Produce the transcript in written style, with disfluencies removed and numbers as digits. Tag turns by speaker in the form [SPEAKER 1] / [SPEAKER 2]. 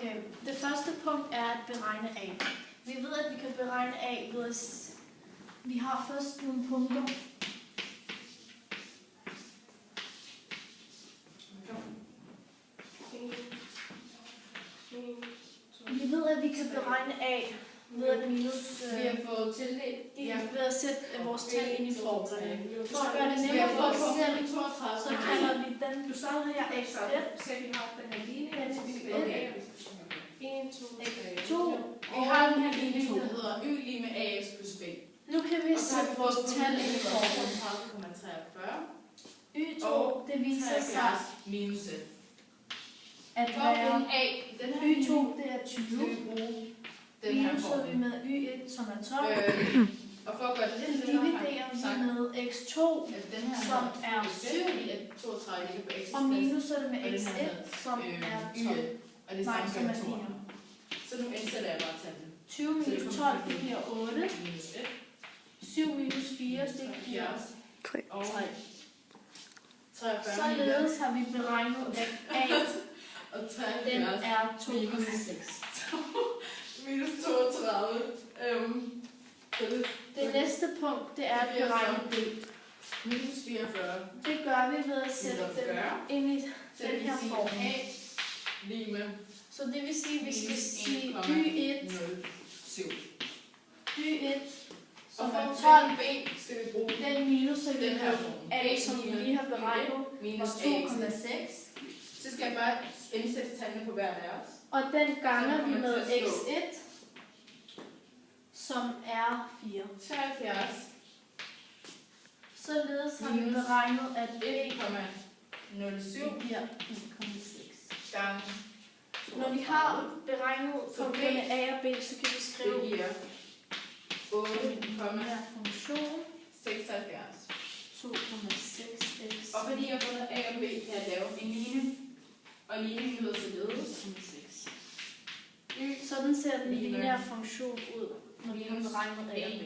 [SPEAKER 1] Okay, det første punkt er at beregne A. Vi ved, at vi kan beregne A ved at vi har først nogle punkter. Vi ved, at vi kan beregne A ved at minus...
[SPEAKER 2] Vi har fået tildelt.
[SPEAKER 1] Ved at sætte vores tal ind i formlen. For at gøre det nemmere for os selv, så kalder vi den... Du starter her x1.
[SPEAKER 2] Så vi har den her linje.
[SPEAKER 1] x1. x2.
[SPEAKER 2] Vi har den her linje, der hedder y lige med ax plus b.
[SPEAKER 1] Nu kan vi sætte vores tal ind i formlen.
[SPEAKER 2] 30,43.
[SPEAKER 1] y2, det viser sig
[SPEAKER 2] minus f.
[SPEAKER 1] at være y2, det er 20. Minuser vi med y1, som er 12.
[SPEAKER 2] Og for at gøre det lidt
[SPEAKER 1] dividerer vi med x2, som er 7. Og minuser det med x1, som er 12.
[SPEAKER 2] Og det samme som er 4. Så nu indsætter jeg bare tallene.
[SPEAKER 1] 20 minus 12, det giver 8. 7 minus 4, det giver 3. Således har vi beregnet, at A den er 2,6.
[SPEAKER 2] Minus 32.
[SPEAKER 1] Det næste punkt, det er at beregne B.
[SPEAKER 2] Minus 44.
[SPEAKER 1] Det gør vi ved at sætte dem ind i den her form.
[SPEAKER 2] A lige med.
[SPEAKER 1] Så det vil sige, at vi skal sige y1, som er 12,
[SPEAKER 2] B skal vi bruge
[SPEAKER 1] den minus den her A, som vi lige har beregnet,
[SPEAKER 2] minus
[SPEAKER 1] 2,6.
[SPEAKER 2] Så skal jeg bare indsætte tallene på hver af os.
[SPEAKER 1] Og den ganger vi med x1, som er 4.
[SPEAKER 2] 73.
[SPEAKER 1] Således har vi beregnet, at B
[SPEAKER 2] 1,07
[SPEAKER 1] bliver 1,6.
[SPEAKER 2] gange.
[SPEAKER 1] Når vi har beregnet punkterne A og B, så kan vi skrive,
[SPEAKER 2] det giver
[SPEAKER 1] 8,76. 2,6x.
[SPEAKER 2] Og fordi jeg har fundet A og B, kan jeg lave en linje. Og linjen lyder således.
[SPEAKER 1] Sådan ser den lineære funktion ud, når vi har beregnet A og B.